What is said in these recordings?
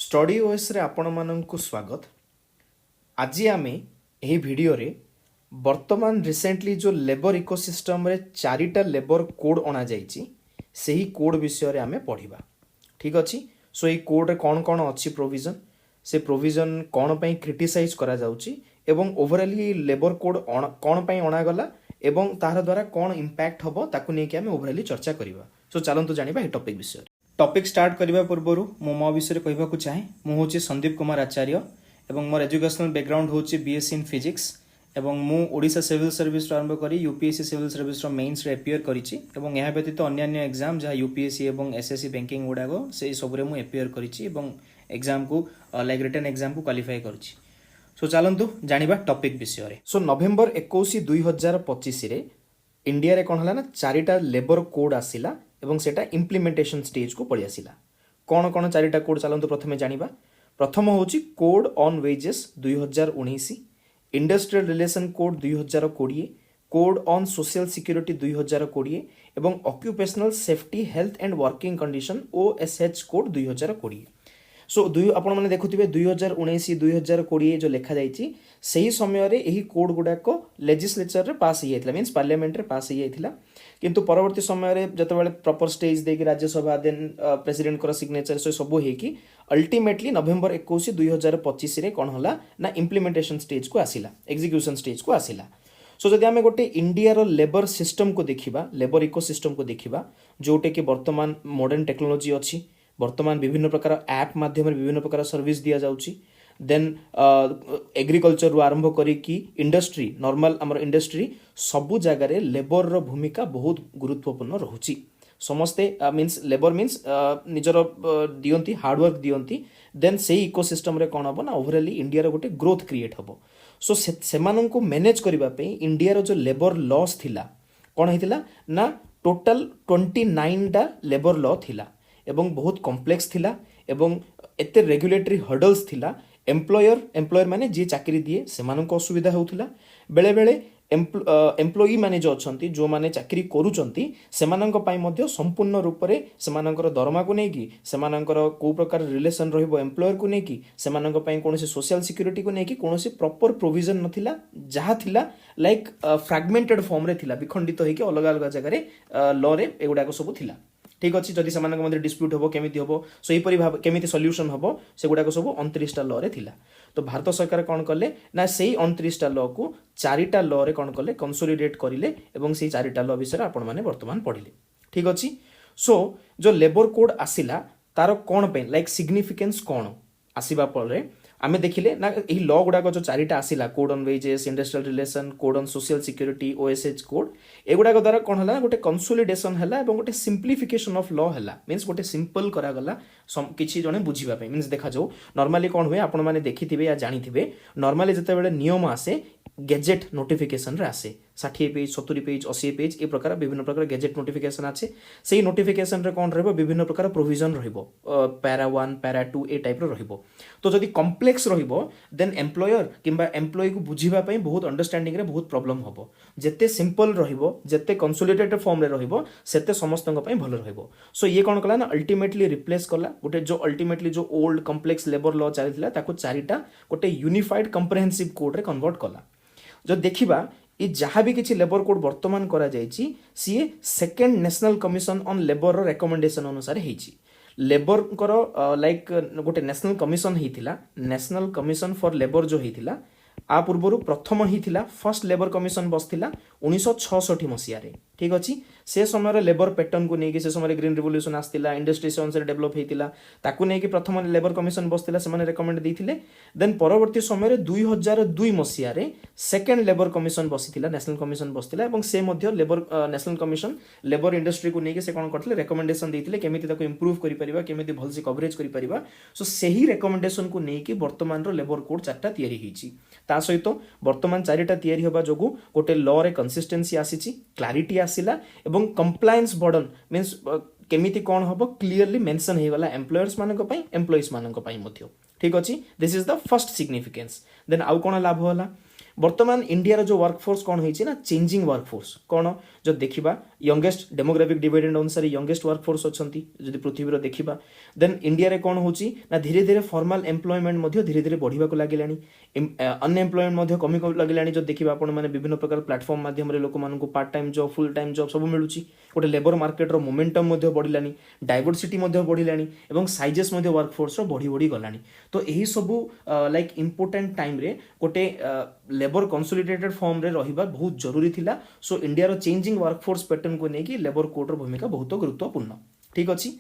Study OS रे आपण माननकु स्वागत। आज आमे एही वीडियो रे वर्तमान रिसेंटली जो लेबर इकोसिस्टम रे चारिटा लेबर कोड अणा जाइछि सेही कोड विषय रे आमे पढिबा। ठीक अछि। सो ए कोड रे कोन कोन अछि प्रोविजन, से प्रोविजन कोन पई क्रिटिसाइज करा जाउछि एवं ओवरऑली लेबर कोड कोन पई अणा गला एवं तार द्वारा कोन इंपैक्ट हबो ताकु नै कि आमे ओवरऑली चर्चा करिबा। सो चलंतु जानिबा ए टॉपिक विषय। टॉपिक स्टार्ट करने पूर्व मो विषय कहवाक चाहे मुझे संदीप कुमार आचार्य एवं मोर एजुकेशनल बैकग्राउंड हूँ बीएससी इन फिजिक्स एवं मु ओडिशा सिविल सर्विस आरंभ कर यूपीएससी सिविल सर्विस मेन्स रे एपियर करिछि एवं यह व्यतीत अन्य एग्जाम जहाँ यूपीएससी एवं एसएससी बैंकिंग गुड़ाक से सबरे मु एपियर करिछि एवं एग्जाम को लाइक रिटन एग्जाम को क्वालिफाई करिछि। सो चलंतु जानिबा टॉपिक विषय रे। सो नवेम्बर 21 2025 रे इंडिया रे कोन हला ना चारिटा लेबर कोड आसिला एवं सेटा इम्प्लीमेंटेशन स्टेज को पड़ी आसिला। कौन कौन चारिटा कोड चलते प्रथमे जानिबा। प्रथम होची code on wages 2019, industrial relation code 2020, code on social security 2020 एवं occupational safety health and working condition OSH code 2020। सो आपण मैंने देखुथिबे 2019 2020 जो लेखा जाइछि सही समय रे एही कोड गुडाक लेजिस्लेचर रे पास हो जाइथिला, मींस पार्लियामेंट रे पास हो जाइथिला। किंतु परवर्ती समय रे जतबेले प्रॉपर स्टेज देकी राज्यसभा देन प्रेसिडेंट को सिग्नेचर से सब हे कि अल्टीमेटली नवेम्बर 21 2025 रे कोन हला ना इम्प्लीमेंटेशन स्टेज को आसिला, एग्जीक्यूशन स्टेज को आसिला। सो जदि आमे गोटे इंडिया रो लेबर सिस्टम को देखिबा, लेबर इकोसिस्टम को देखिबा जोटे कि वर्तमान मॉडर्न टेक्नोलॉजी अछि, वर्तमान विभिन्न प्रकार ऐप माध्यम विभिन्न प्रकार सर्विस दिया जाउछि, देन एग्रीकल्चर रु आरंभ करी कि इंडस्ट्री नॉर्मल हमर इंडस्ट्री सबु जगह रे लेबर रो भूमिका बहुत गुरुत्वपूर्ण रहुछि। समस्ते मीन्स लेबर मीन्स निजर दियंती हार्डवर्क दियंती, देन सेही इकोसिस्टम रे कोन हबो ना ओवरऑली इंडिया रो गोटे ग्रोथ क्रिएट हबो। सो सेमानन को मैनेज करिबा पे इंडिया रो जो लेबर लॉस थिला कोन हेतिला ना टोटल 29 टा लेबर लॉ थिला एवं बहुत कॉम्प्लेक्स थिला एवं एते रेगुलेटरी हर्डल्स थिला। एम्प्लॉयर माने जे चाकरी दिए सेमाननको असुविधा होउथिला, बेले बेले एम्प्लॉई माने जो अछंती जो माने चाकरी करूचंती सेमाननको पाई मध्ये संपूर्ण रूप रे सेमानकर दरमा को नेकी सेमानकर को प्रकार रिलेशन रहइबो एम्प्लॉयर को नेकी सेमाननको पाई कोनोसी सोशल सिक्योरिटी को नेकी कोनोसी प्रॉपर प्रोविजन नथिला, जहा थिला लाइक फ्रैगमेंटेड फॉर्म रे थिला, विखंडित होइके अलग अलग जगह रे लॉ रे एगुडाको सब थिला। ठीक अच्छे। जदि से मध्य डिस्प्यूट हम केमी हम सहीपरी भाव केमी सल्यूशन हम से गुड़ाक सब 29टा लॉ रे थिला। तो भारत सरकार कौन कले ना से 29टा लॉ को चारिटा लॉ रे कौन कले कंसोलिडेट करिले एवं से चारिटा लॉ विषय आपण माने वर्तमान पढ़िले। ठीक अच्छे। सो जो लेबर कोड आसिला तार कौन पे लाइक सिग्निफिकेंस कौन आसीबा परे आमे देखिले ना एही लॉ गुडाक जो चारिटा आसिला code on wages, industrial relation, code on social security, OSH code एगुडाक द्वारा कौन हला गोटे कंसोलिडेशन हला एवं गोटे सिंप्लिफिकेशन ऑफ लॉ हला, मींस गोटे सिंपल करा गला किछि जने बुझिबा पे। मींस देखा जाऊ नॉर्मली कौन हुए आपण माने देखिथिबे या जानिथिबे नॉर्मली जते बेले नियम आसे गैजेट नोटिफिकेशन रे आसे 60 पेज 70 पेज 80 पेज ए प्रकार विभिन्न प्रकार गैजेट नोटिफिकेशन आछे। सेही नोटिफिकेशन रे कोन रहबो विभिन्न प्रकार प्रोविजन रहबो, पैरा 1 पैरा 2 ए टाइप रो रहबो। तो जदि कॉम्प्लेक्स रहबो देन एम्प्लॉयर किंबा एम्प्लॉय को बुझिबा पई बहुत अंडरस्टैंडिंग रे बहुत प्रॉब्लम हबो। जते सिंपल रहबो जते कंसोलिडेटेड फॉर्म रे रहबो सेते समस्तन पई भलो रहबो। सो ये कोन कला ना अल्टीमेटली रिप्लेस कला गोटे जो अल्टीमेटली जो ओल्ड कॉम्प्लेक्स लेबर लॉ चलिथिला ताको चारिटा गोटे यूनिफाइड कॉम्प्रिहेंसिव कोड रे कन्वर्ट कला। जो देखिबा ये जहाँ भी किसी लेबर कोड वर्तमान करा जायछि सीए second national commission on labour रो रेकमेंडेशन अनुसार हेछि। लेबर करो लाइक गोटे नेशनल कमिशन हेतिला, नेशनल कमिशन फॉर लेबर जो हेतिला आ पूर्व प्रथम ही थिला फर्स्ट लेबर कमिशन बसथिला 1966 मसीहा रे। ठीक अछि। से समय लेबर पैटर्न को नेकी से समय ग्रीन रिवोल्यूशन आस्तिला, इंडस्ट्री से अनुसार डेवलप हेतिला ताकू नेकी प्रथम लेबर कमिशन बसथिला से माने रेकमेंड देथिले। देन परवर्ती समय रे 2002 मसीहा रे सेकंड लेबर कमिशन बसिथिला, नेशनल कमिशन बसथिला एवं से मध्य labour national commission labour industry को नेकी से कोन करथिले रेकमेंडेशन देथिले केमिति ताको इंप्रूव करि परिबा, केमिति भल से कवरेज करि परिबा। सो सेही रेकमेंडेशन को नेकी वर्तमान रो लेबर कोड चारटा तयारी हिची। ता सहित वर्तमान चारिटा तयारी होबा जोगु गोटे लॉ रे कंसिस्टेंसी आसीची, क्लैरिटी आसिला एवं कंप्लायंस बर्डन मींस केमिति कोन हबो क्लियरली मेंशन हे गला एम्प्लॉयर्स मानक पई एम्प्लॉइज मानक पई मध्य। ठीक अछि। This is the first significance. Then आउ कोन लाभ होला वर्तमान इंडिया जो वर्कफोर्स कौन होइछि ना चेंजिंग वर्कफोर्स कौन जो देखिबा यंगेस्ट डेमोग्राफिक डिविडेंड अनुसार यंगेस्ट वर्कफोर्स अछंती जदि पृथ्वी रो देखिबा देन इंडिया रे कौन होछि ना धीरे धीरे फॉर्मल एम्प्लॉयमेंट मध्ये धीरे धीरे बढ़िबा को लागिलानी अनएम्प्लॉयमेंट मध्ये कमी को लागिलानी जो देखिबा आपण माने विभिन्न प्रकार प्लेटफॉर्म माध्यम रे लोक मानकु part time job full time job सब मिलुछि गोटे लेबर मार्केट रो मोमेंटम मध्ये बढ़िलानी डाइवर्सिटी मध्ये बढ़िलानी एवं साइजेस मध्ये वर्कफोर्स रो बढ़ी बढ़ी गलानी तो एही सब लाइक इंपोर्टेंट टाइम रे गोटे लेबर कंसोलिडेटेड फॉर्म रे रहिबा बहुत जरूरी थिला सो इंडिया रो चेंजिंग वर्कफोर्स पैटर्न को नेकी लेबर कोड रो भूमिका बहुत गुरुत्वपूर्ण ठीक अछि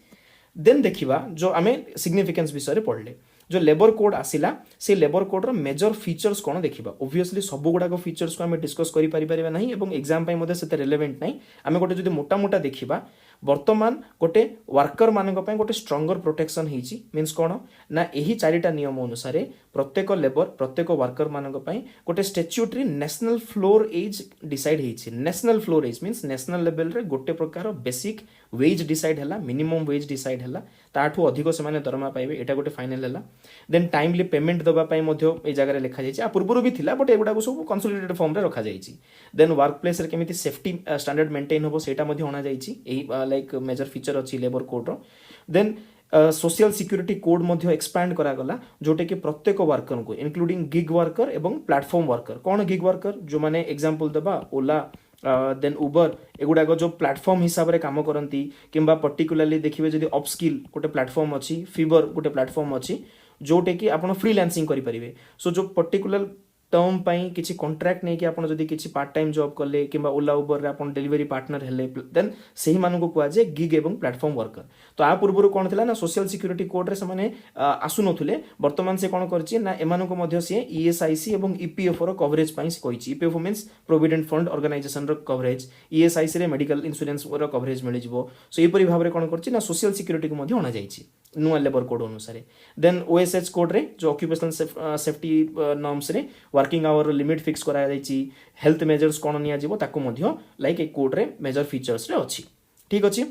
देन देखिबा जो आमे सिग्निफिकेंस विषय रे पढ़ले जो लेबर कोड आसिला से लेबर कोड रो मेजर फीचर्स कोन देखिबा ऑब्वियसली सब गुडा को फीचर्स को आमे डिस्कस करि परिबा नहीं एवं एग्जाम पय मध्ये सेते रिलेवेंट नहीं आमे गोटे जदि मोटा मोटा देखिबा वर्तमान गोटे वर्कर मानक पय गोटे स्ट्रॉन्गर प्रोटेक्शन हिची मींस कोन ना एही चारिटा नियम अनुसार प्रत्येक लेबर प्रत्येक वर्कर मानक पय गोटे statutory national floor wage decide हिची national floor wage means national level रे गोटे प्रकार बेसिक वेज डिसाइड हला मिनिमम वेज डिसाइड हला ताठू अधिक से माने दरमा पाइबे एटा गोटे फाइनल हला देन टाइमली पेमेंट दबा पाई मध्य ए जगह रे लिखा जायछि आ पूर्वरु भी थिला बट एगुडा को सब कंसोलिडेटेड फॉर्म रे रखा जायछि देन वर्क प्लेस रे केमिति सेफ्टी स्टैंडर्ड मेंटेन होबो सेटा मध्य होना जायछि एही लाइक मेजर फीचर अछि लेबर कोड रो देन सोशल सिक्यूरिटी कोड मध्य एक्सपैंड करा गला जोटे कि प्रत्येक वर्कर को इंक्लूडिंग गिग वर्कर एवं प्लेटफॉर्म वर्कर कौन गिग वर्कर जो माने एग्जांपल दबा ओला देन उबर एगुडा जो प्लेटफॉर्म हिसाब रे काम करंती किंबा पर्टिकुलरली देखिबे जदी अपस्किल गोटे प्लेटफॉर्म अछि फीवर गोटे प्लेटफॉर्म अछि जोटे कि आपण फ्रीलांसिंग करि परिबे सो जो पर्टिकुलर टर्म पाई किछि कॉन्ट्रैक्ट नै कि आपण जदी किछि पार्ट टाइम जॉब करले किंबा ओला उबर रे आपण डिलीवरी पार्टनर हेले देन सेही मानको कुआ जे गिग एवं प्लेटफॉर्म वर्कर तो आ पूर्वरु कोन थिला ना सोशल सिक्यूरिटी कोड रे से माने आसु नथुले वर्तमान से कोन करछि ना एमानको मध्य से ईएसआईसी एवं ईपीएफओ रो कवरेज पाई से कहिछि EPFO means provident fund organisation रो कवरेज ईएसआईसी रे मेडिकल इंश्योरेंस रो कवरेज मिलि जिवो सो एपरि भाव रे कोन करछि ना सोशल सिक्यूरिटी को मध्य होना जायछि नुआ लेबर कोड अनुसार देन ओएसएच कोड रे जो ऑक्यूपेशनल सेफ्टी नॉर्म्स रे वर्किंग आवर लिमिट फिक्स करा जायछि हेल्थ मेजर्स कोन निया जिवो ताको मध्य लाइक ए कोड रे मेजर फीचर्स रे अछि ठीक अछि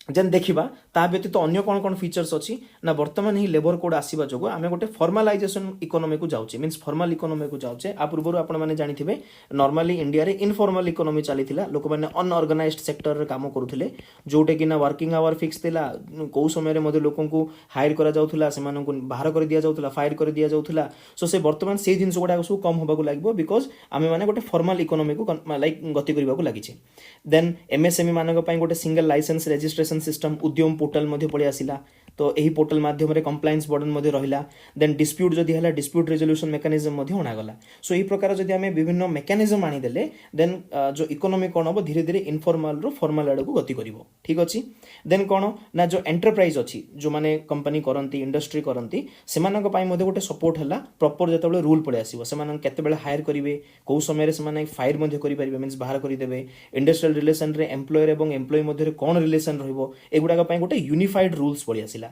जेन देखिबा ता व्यतीत अन्य कोन कोन फीचर्स अछि ना वर्तमान ही लेबर कोड आसीबा जोगो आमे गोटे फॉर्मलाइजेशन इकोनॉमी को जाउचे मींस फॉर्मल इकोनॉमी को जाउचे आ पूर्वरु आपण माने जानिथिबे नॉर्मली इंडिया रे इनफॉर्मल इकोनॉमी चलीथिला लोक माने अनऑर्गेनाइज्ड सेक्टर रे काम करूथिले जोटे कि ना वर्किंग आवर फिक्स थिला को समय रे मध्ये लोकन को हायर करा जाउथिला से मानन को बाहर कर दिया जाउथिला फायर कर दिया जाउथिला सो से वर्तमान से जिंस गोडा सब कम होबा को लागबो बिकॉज़ आमे माने गोटे फॉर्मल इकोनॉमी को लाइक गति करबा को लागिचे देन एमएसएमई मानक पई गोटे सिंगल लाइसेंस रजिस्ट्रेशन सिस्टम उद्यम पोर्टल मध्ये पड़ी आसिला तो एही पोर्टल माध्यम रे कंप्लायंस बर्डन मध्ये रहिला देन डिस्प्यूट जदी हला डिस्प्यूट रेजोल्यूशन मेकानिज्म मध्ये होना गला सो एही प्रकार जदी हमें विभिन्न मेकानिज्म आनी देले देन जो इकोनॉमी कोन हो धीरे धीरे इनफॉर्मल रो फॉर्मल आडो को गति करिवो ठीक अछि देन कोन ना जो एंटरप्राइज अछि जो माने कंपनी करंती इंडस्ट्री करंती सेमानक पई मध्ये गोटे सपोर्ट हला प्रॉपर जतबेले रूल पळे आसीबो सेमान केते बेले हायर करिवे को समय रे सेमाने फायर मध्ये करि परिबे मींस बाहर करि देबे इंडस्ट्रियल रिलेशन रे एम्प्लॉयर एवं एम्प्लॉय मध्ये रे कोन रिलेशन रहिबो एगुडा पई गोटे यूनिफाइड रूल्स पळे आसिला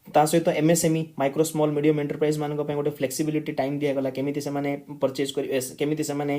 ता सहित MSME micro small medium enterprise मानक पय गोटे फ्लेक्सिबिलिटी टाइम दिया गला केमिति से माने परचेज करि केमिति से माने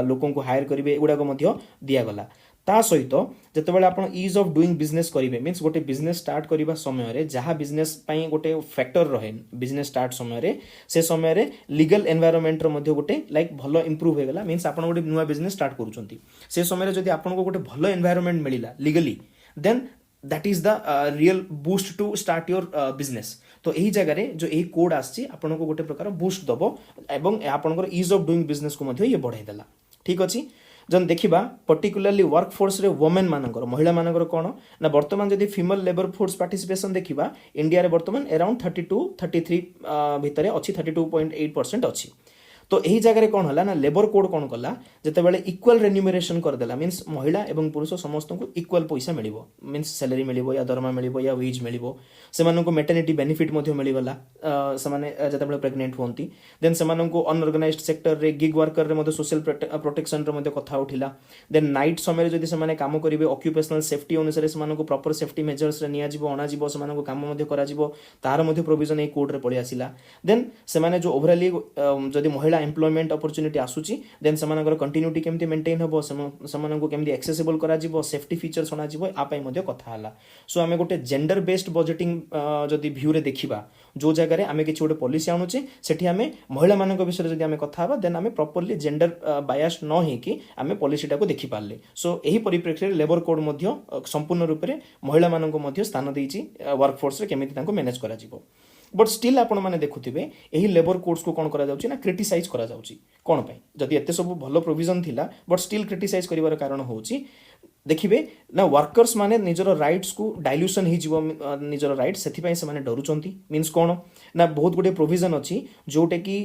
लोकन को हायर करिवे एगुडा को मध्य दिया गला ता सहित जतबेले आपण ईज ऑफ डूइंग बिजनेस करिवे मींस गोटे बिजनेस स्टार्ट करिबा समय रे जहा बिजनेस पई गोटे फैक्टर रहे बिजनेस स्टार्ट समय रे से समय रे लीगल एनवायरनमेंट रो मध्य गोटे लाइक भलो इंप्रूव हे गला मींस आपण गोटे नुवा बिजनेस स्टार्ट करूचंती से समय रे जदी आपण को गोटे भलो एनवायरनमेंट मिलिला legally then that is the real boost to start your business तो यही जगह रे जो यही कोड आछि आपन को गोटे प्रकार बूस्ट दबो एवं आपन ईज ऑफ डूइंग बिजनेस को मध्य ये बढ़ाई देला ठीक अछि जन देखिबा पर्टिकुलरली वर्क फोर्स रे वुमेन मानकर महिला मानकर कोन ना वर्तमान जदी फीमेल लेबर फोर्स पार्टिसिपेशन देखिबा इंडिया रे वर्तमान अराउंड 32 33 भितरे अछि 32.8% अछि तो यही जगह कौन है ना लेबर कोड कौन कला जिते बेले इक्वल रेन्यूमरेशन कर देला मींस महिला एवं पुरुष समस्त को इक्वल पैसा मिलिबो मींस सैलरी मिलिबो या दरमा मिलिबो या वेज मिलिबो सेमान को मेटर्निटी बेनिफिट मध्ये मिलिगला सेमाने जते बेले प्रेग्नेंट होंती देन सेमान को अनऑर्गेनाइज्ड सेक्टर रे गिग वर्कर रे मध्ये सोशल प्रोटेक्शन रे मध्ये कथा उठिला देन नाइट समय जदी सेमाने काम करिवे ऑक्यूपेशनल सेफ्टी अनुसार सेमान को प्रॉपर सेफ्टी मेजर्स रे निया जिवो अना जिवो सेमान को काम मध्ये करा जिवो तार मध्ये प्रोविजन ए कोड रे पड़ी आसिला देन सेमाने जो ओवरऑली जदी महिला बढ़िया एम्प्लॉयमेंट अपॉर्चुनिटी आसुची देन सेमानकर कंटिन्यूटी केमती मेंटेन हबो सेमाननको केमती एक्सेसिबल करा जिवो सेफ्टी फीचर्स अना जिवो आ पई मध्ये कथा हला सो आमे गोटे जेंडर बेस्ड बजेटिंग जदि व्यू रे देखिबा जो जगह रे आमे किछि गोटे पॉलिसी आनुचे सेठी आमे महिला मानक विषय जदि आमे कथा हबा देन आमे प्रॉपर्ली जेंडर बायस न हे कि आमे पॉलिसी टाको देखि पारले सो एही परिप्रेक्षी लेबर कोड मध्ये संपूर्ण रूप रे महिला मानक मध्ये स्थान देइछि वर्क फोर्स रे केमिति तांको मैनेज करा जिवो बट स्टिल आपण मैंने देखुथिबे एही लेबर कोड्स को कोन करा जाउची ना क्रिटिसाइज करा जाउची कोन पई जदि एते सब भलो प्रोविजन थिला बट स्टिल क्रिटिसाइज करिवार कारण होउची देखिबे ना वर्कर्स माने निजर राइट्स को डाइल्यूशन ही जीव निजर राइट्स सेथि पई से माने डरुचंती मींस कोन ना बहुत गुडे प्रोविजन अछि जोटे कि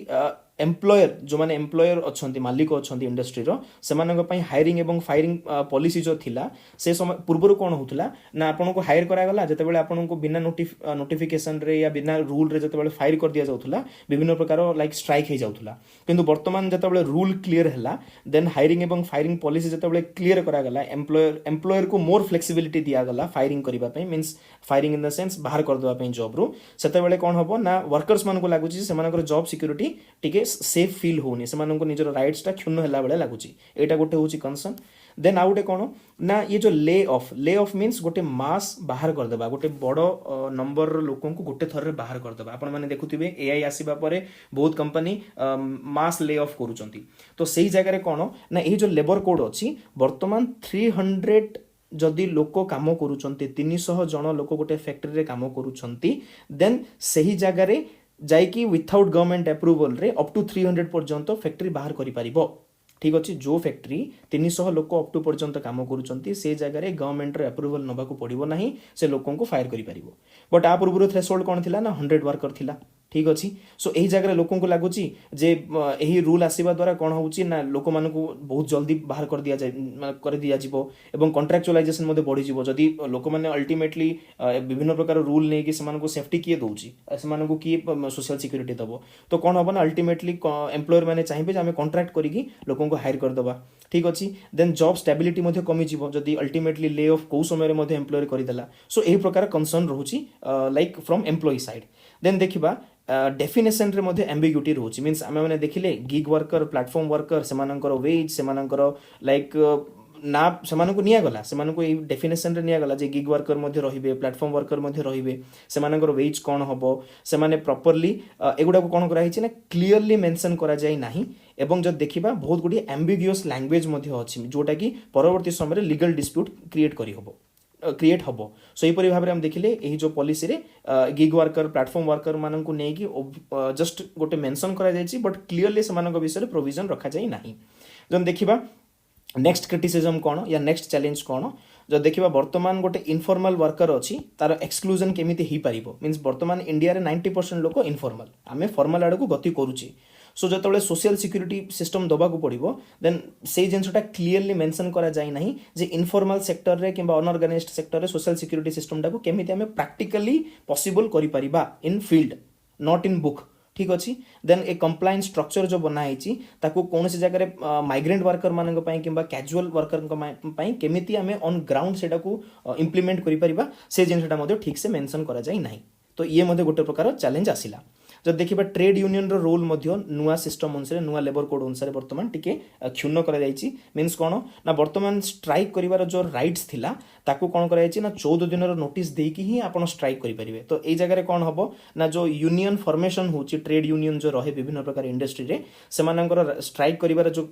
एम्प्लॉयर जो माने एम्प्लॉयर अछंती मालिक अछंती इंडस्ट्री रो सेमानक पई हायरिंग एवं फायरिंग पॉलिसी जो थिला से समय पूर्वरु कोन होतला ना आपन को हायर करा गला जते बेले आपन को बिना नोटिफिकेशन रे या बिना रूल रे जते बेले फायर कर दिया जाउथला विभिन्न प्रकार लाइक स्ट्राइक हे जाउथला किंतु वर्तमान जते बेले रूल क्लियर हला देन हायरिंग एवं फायरिंग पॉलिसी जते बेले क्लियर करा गला एम्प्लॉयर को मोर फ्लेक्सिबिलिटी दिया गला फायरिंग करिबा पई means firing in the sense बाहर कर देबा पई जॉब रो सेते बेले कोन हबो ना वर्कर्स मान को लागुची सेमानकर जॉब सिक्योरिटी टिके सेफ फील होनी सेमाननको निजर राइट्स टा क्षुण्ण हला बेले लागुची एटा गोटे होची कंसर्न देन आउटे कोन ना ये जो ले ऑफ मींस गोटे मास बाहर कर देबा गोटे बड़ो नंबर लोकन को गोटे थर रे बाहर कर देबा आपण माने देखुथिबे एआई आसीबा परे बहुत कंपनी मास ले ऑफ करूचंती तो सेही जगह रे कोन ना ए जो लेबर कोड अछि वर्तमान 300 जदि लोक काम करूचंती 300 जण लोक गोटे फैक्ट्री रे काम करूचंती देन सेही जगह रे जाइकी विथआउट गवर्नमेंट अप्रूवल रे अप टू 300 पर्यंत फैक्ट्री बाहर करि परिबो ठीक अछि जो फैक्ट्री 300 लोक अप टू पर्यंत काम करूचंती से जगह रे गवर्नमेंट रे अप्रूवल नबा को पड़िबो नाही से लोकन को फायर करि परिबो बट आ पूर्व थ्रेशोल्ड कोन थिला ना 100 वर्कर थिला ठीक अछि सो एही जगह लोकन को लागुची जे एही रूल आसीबा द्वारा कोन होउची ना लोक मान को बहुत जल्दी बाहर कर दिया जिवो एवं कॉन्ट्रैक्चुअलाइजेशन मध्ये बढ़ी जिवो जदी लोक माने अल्टीमेटली विभिन्न प्रकार रूल नै कि समान को सेफ्टी किए दोउची समान को की सोशल सिक्योरिटी दबो तो कोन होबो ना अल्टीमेटली एम्प्लॉयर माने चाहिबे जे हमें कॉन्ट्रैक्ट करिकि लोकन को हायर कर दबा ठीक अछि देन जॉब स्टेबिलिटी मध्ये कमी जिवो जदी अल्टीमेटली ले ऑफ को समय रे मध्ये एम्प्लॉयर करि देला सो एही प्रकार कंसर्न रहूची like from employ side then देखिबा डेफिनेशन रे मध्ये एम्बिग्यूटी रहउची मींस आमे माने देखिले गिग वर्कर प्लेटफॉर्म वर्कर सेमानकर वेज सेमानकर लाइक ना सेमानकु निया गला सेमानकु ए डेफिनेशन रे निया गला जे गिग वर्कर मध्ये रहिबे प्लेटफॉर्म वर्कर मध्ये रहिबे सेमानकर वेज कोन हबो सेमाने प्रॉपर्ली एगुडा को कोन करा हिची ना क्लियरली मेंशन करा जाय नाही एवं जब देखिबा बहुत गुडी एम्बिग्युअस लैंग्वेज मध्ये अछि जोटा कि परवर्ती समय रे लीगल डिस्प्यूट क्रिएट हबो सो एपरि भाबरे हम देखिले एही जो पॉलिसी रे गिग वर्कर प्लेटफॉर्म वर्कर मानन को नेकी जस्ट गोटे मेंशन करा जायछि बट क्लियरली समानक विषय प्रोविजन रखा जाय नाही जन देखिबा नेक्स्ट क्रिटिसिज्म कोन या नेक्स्ट चैलेंज कोन जो देखिबा वर्तमान गोटे इनफॉर्मल वर्कर अछि तार एक्सक्लूजन केमिति ही पारिबो मींस वर्तमान इंडिया रे 90% लोक इनफॉर्मल आमे फॉर्मल आडको गति करूची सो जतबेले सोशल सिक्योरिटी सिस्टम दबा को पड़िबो देन से जिनसटा क्लियरली मेंशन करा जाय नाही जे इनफॉर्मल सेक्टर रे किबा अनऑर्गेनाइज्ड सेक्टर रे सोशल सिक्योरिटी सिस्टम टाको केमिति हमें प्रैक्टिकली पॉसिबल करि परिबा इन फील्ड नॉट इन बुक ठीक अछि देन ए कंप्लायंस स्ट्रक्चर जो बना हिची ताको कोनसी जगह रे माइग्रेंट वर्कर मानन पई किबा कैजुअल वर्कर पई केमिति हमें ऑन ग्राउंड सेटा को इंप्लीमेंट करि परिबा से जिनसटा मध्ये ठीक से मेंशन करा जाय नाही तो ये मध्ये गोटे प्रकार चैलेंज आसिला जब देखिबा ट्रेड यूनियन रो रोल मध्ये नुवा सिस्टम अनुसार नुवा लेबर कोड अनुसार वर्तमान टिके क्षुण्ण करा जायछि मींस कोन ना वर्तमान स्ट्राइक करिवार जो राइट्स थिला ताको कोन करा जायछि ना 14 दिन रो नोटिस देकी ही आपण स्ट्राइक करि परिबे तो एई जगह रे कोन हबो ना जो यूनियन फॉर्मेशन होछि ट्रेड यूनियन जो रहे विभिन्न प्रकार इंडस्ट्री रे सेमानकर स्ट्राइक करिवार जो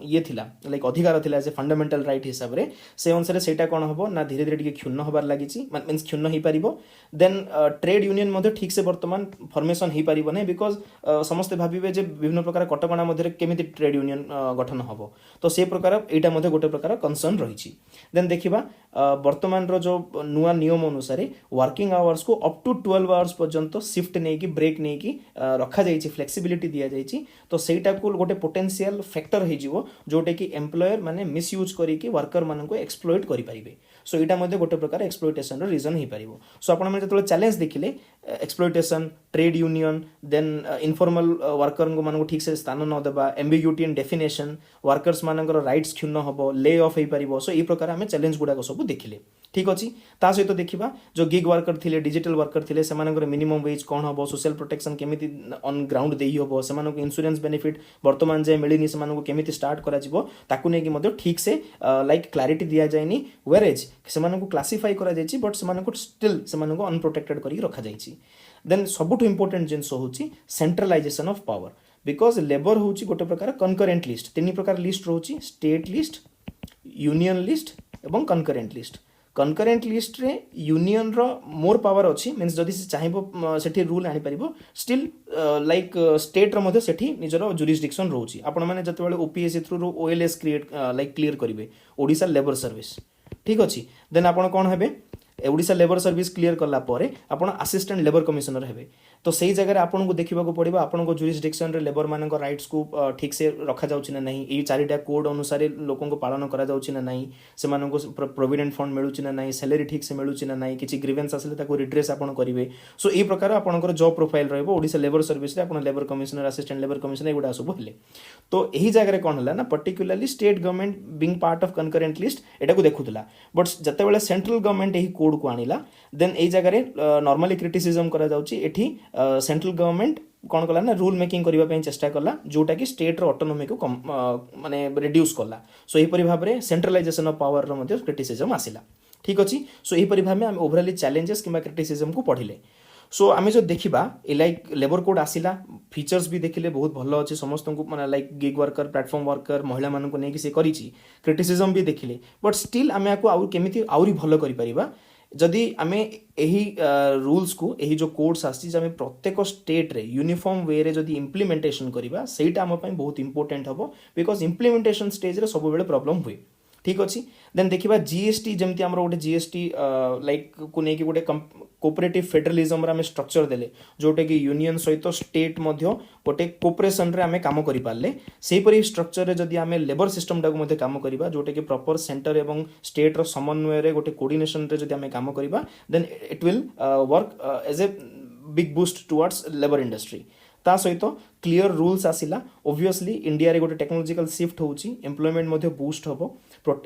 ये थिला लाइक अधिकार थिला जे फंडामेंटल राइट हिसाब रे से अनुसार सेटा कोन हबो ना धीरे धीरे टिके क्षुण्ण होबार लागिछि मींस क्षुण्ण ही परिबो देन ट्रेड यूनियन मध्ये ठीक से वर्तमान फॉर्मेशन ही नहीं बिकॉज समस्ते भाविबे जे विभिन्न प्रकार कटकणा मध्ये केमिति ट्रेड यूनियन गठन हबो तो से प्रकार एटा मध्ये गोटे प्रकार कंसर्न रहिछि देन देखिबा वर्तमान रो जो नुवा नियम अनुसार वर्किंग आवर्स को अप टू 12 आवर्स पर्यंत शिफ्ट नै कि ब्रेक नै कि रखा जायछि फ्लेक्सिबिलिटी दिया जायछि तो सेटा को गोटे पोटेंशियल फैक्टर हे जिवो जोटे कि एम्प्लॉयर माने मिस यूज करी कि वर्कर मानन को एक्सप्लॉइट करि परिबे सो एटा मध्ये गोटे प्रकार एक्सप्लॉइटेशन रो रीजन हे परिबो सो आपण माने जतले चैलेंज देखिले exploitation trade union then informal worker मान ठीक से स्थान न देवा एम्बिग्यूटी इन डेफिनेशन वर्कर्स मानकर राइट्स क्षुण्ण हम ले ऑफ हो पार सो ये प्रकार आम चैलेंज गुड़ाक सब देखिले ठीक अच्छी ता सहित देखा जो गिग वर्कर थे डिजिटल वर्कर थे से मिनिमम वेज कौन हम सोशल प्रोटेक्शन केमी ऑन ग्राउंड दे हम से इंश्योरेंस बेनिफिट बर्तमान जाए मिलनी से केमी स्टार्ट कर ठीक से लाइक क्लारिटी दि जाए वेर एज से क्लासीफाई कर बट से स्टिल से अनप्रोटेक्टेड कर रखा जाइए देन सबुठ इंपोर्टेंट जिन हूँ centralisation of power because labour हूँ गोटे प्रकार कंकरेंट लिस्ट तीन प्रकार लिस्ट रोचे स्टेट लिस्ट यूनियन लिस्ट एवं कंकरेंट लिस्ट कंकरेंट लिस्ट रे यूनियन रो मोर पावर अच्छी मीन्स जदि से चाहिए सेठी रूल आनी परिबो स्टिल लाइक स्टेट रो मध्ये सेठी निजरो जुरिस्डिक्शन रोची आपण माने जते बेले OPSC through OLS create like clear करिवे ओडिशा लेबर सर्विस ठीक अछि देन आपण कोन हेबे ओडिशा लेबर सर्विस क्लियर कला परे आपण असिस्टेंट लेबर कमिश्नर हेबे तो सही जगह आपन को देखिबा को पड़िबो आपन को जुरिस्डिक्शन रे लेबर मान को राइट्स को ठीक से रखा जाउछि ना नहीं ए चारिटा कोड अनुसार लोकन को पालन करा जाउछि ना नहीं से मान को प्रोविडेंट फंड मिलुछि ना नहीं सैलरी ठीक से मिलुछि ना नहीं किछि ग्रीवेंस आसले ताको रिड्रेस आपन करिवे सो ए प्रकार आपन जॉब प्रोफाइल रहबो ओडिशा लेबर सर्विस रे आपन labour commissioner assistant labour commissioner एगुडा सब हेले तो एही जगह रे कोन हला ना particularly state government being part of concurrent list एटा को देखुतला बट जते बेले सेंट्रल गवर्नमेंट एही कोड को आनिला देन ए जगह रे नॉर्मली क्रिटिसिज्म करा जाउछि एठी सेंट्रल गवर्नमेंट कौन कला ना रूल मेकिंग करने चेष्टा कला जोटा कि स्टेट रो ऑटोनॉमी को माने रिड्यूस कला सो एपरि भाव में सेंट्रलाइजेशन ऑफ पावर रो मध्ये क्रिटिसिज्म आसिला ठीक अछि सो एपरि भाव में हम ओवरऑली चैलेंजेस किबा क्रिटिसिज्म को पढ़िले सो आम जो देखा लाइक लेबर कोड आसिला फीचर्स भी देखिले बहुत भल अच्छे समस्त को माने like gig worker platform worker महिला मान को नहीं से करिछि क्रिटिसिज्म भी देखिले बट स्टिल आम या केमिति आउरी भल करि परिबा जदि आमे एही रूल्स को एही जो कोड्स आसी जे प्रत्येक स्टेट रे यूनिफॉर्म वे रे जदि इम्प्लीमेंटेशन करिबा सेटा हम पई बहुत इंपोर्टेंट हबो बिकॉज इम्प्लीमेंटेशन स्टेज रे सब बेले प्रॉब्लम हुए ठीक अच्छी देन देखा जीएसटी जमती आम गोटे जीएसटी लाइक को लेकिन गोटे कोऑपरेटिव फेडरलिज्म आम स्ट्रक्चर देले जोटे कि यूनियन सहित स्टेट गोटे कोऑपरेशन रे आम काम करि पारले सेहीपरि स्ट्रक्चर रे जदि आम लेबर सिस्टम टाक काम करबा जोटे कि प्रॉपर सेंटर एवं स्टेट रो समन्वय रे गोटे कोऑर्डिनेशन रे जदि आम काम करबा then it will work as a big boost towards labour industry ता सहित क्लियर रूल्स आसिला ओब्वियसली इंडिया रे गोटे टेक्नोलॉजिकल शिफ्ट होउची एम्प्लॉयमेंट मध्ये बूस्ट हबो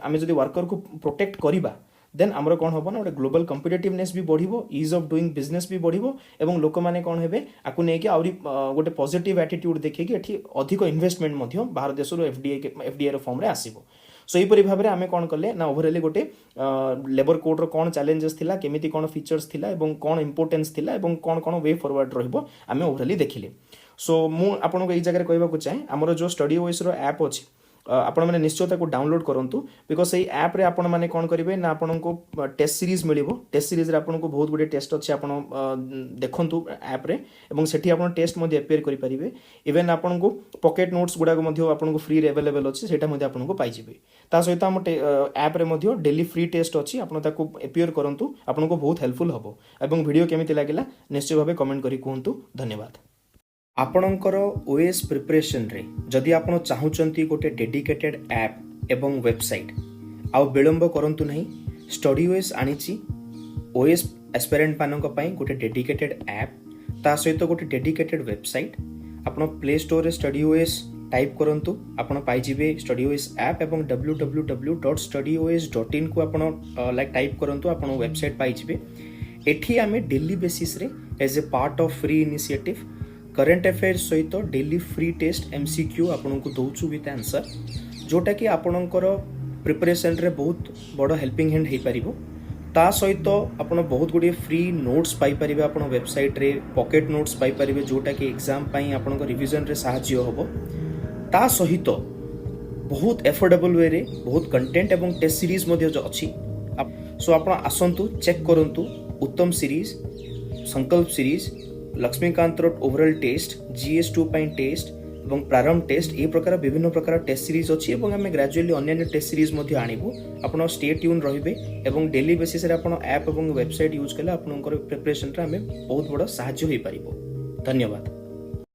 आमे जदि वर्कर को प्रोटेक्ट करिबा देन आमर कौन हम ना गोटे ग्लोबल कम्पिटेटिवनेस भी बढ़िबो ईज ऑफ डूइंग बिजनेस भी बढ़िबो एवं लोक माने कौन हेबे आकु नै कि आउरी गोटे पॉजिटिव एटीट्यूड देखि कि एठी अधिक इन्वेस्टमेंट मध्ये बाहर देश रो एफडीआई रो फॉर्म रे आसीबो सो यहीपरि भाव में आम कौन कले ना ओवरऑली गोटे लेबर कोड रो कौन चैलेंजेस थिला केमिति कौन फीचर्स थिला एवं कौन इंपोर्टेंस थिला एवं कौन कौन वे फॉरवर्ड रहिबो आम ओवरऑली देखिले सो मु आपन को एई जगह कहबा को चाहे हमर जो स्टडी ओएस रो ऐप अछि आपण मैंने निश्चय ताको डाउनलोड करूँ बिकज से ऐप रे आपण मैंने कौन करेंगे ना आपण को टेस्ट सीरीज मिलिबो टेस्ट सीरीज रे आपण को बहुत गुडे टेस्ट अच्छे आपण देखंतु ऐप रे एवं सेठी आपण टेस्ट मध्ये अपियर करि परिबे इवन आपण को पॉकेट नोट्स गुडा मध्ये आपण को फ्री रे अवेलेबल अछि सेटा मध्ये आपण को पाइ जिवे ता सहित हम ऐप रे मध्ये डेली फ्री टेस्ट अछि आपण ताको अपियर करंतु आपण को बहुत हेल्पफुल हबो एवं वीडियो केमिति लागिला निश्चय भाबे कमेंट करि कहंतु धन्यवाद आपणकर ओएस प्रिपरेशन रे जदि आपण चाहूचंती गोटे डेडिकेटेड ऐप एवं वेबसाइट आउ विलंब करंतु नहीं स्टडी ओएस आनिची ओएस एस्पिरेंट मानक पई गोटे डेडिकेटेड ऐप ता सहित गोटे डेडिकेटेड वेबसाइट आपण प्ले स्टोर रे स्टडी ओएस टाइप करंतु आपण पाई जिवे स्टडी ओएस ऐप एवं www.studyoas.in को आपण लाइक टाइप करंतु आपण वेबसाइट पाई जिवे एठी आमे डेली बेसिस रे as a part of free initiative current affairs सहित डेली फ्री टेस्ट एमसीक्यू आपन को दउछु विथ आंसर जोटा कि आपनकर प्रिपरेशन रे बहुत बड़ हेल्पिंग हैंड हे परिबो ता सहित आपन बहुत गुडी फ्री नोट्स पाई परिबे आपन वेबसाइट रे पॉकेट नोट्स पाई परिबे जोटा कि एग्जाम पई आपन को रिवीजन रे सहाय्य होबो ता सहित बहुत एफोर्डेबल वे रे बहुत कंटेंट एवं टेस्ट सीरीज मध्ये जो अछि सो आपन आसंतु चेक करंतु उत्तम सीरीज संकल्प series Laxmikant overall test GS two पाई टेस्ट एवं प्रारंभ टेस्ट ए प्रकार विभिन्न प्रकार टेस्ट सीरीज अछि एवं हम ग्रेजुअली अन्य टेस्ट सीरीज मध्ये आनिबो आपण स्टे ट्यून रहिबे एवं डेली बेसिस रे आपण ऐप एवं वेबसाइट यूज कले आपनकर प्रिपरेशन रे हमें बहुत बड़ सहाय्य होई परिबो धन्यवाद।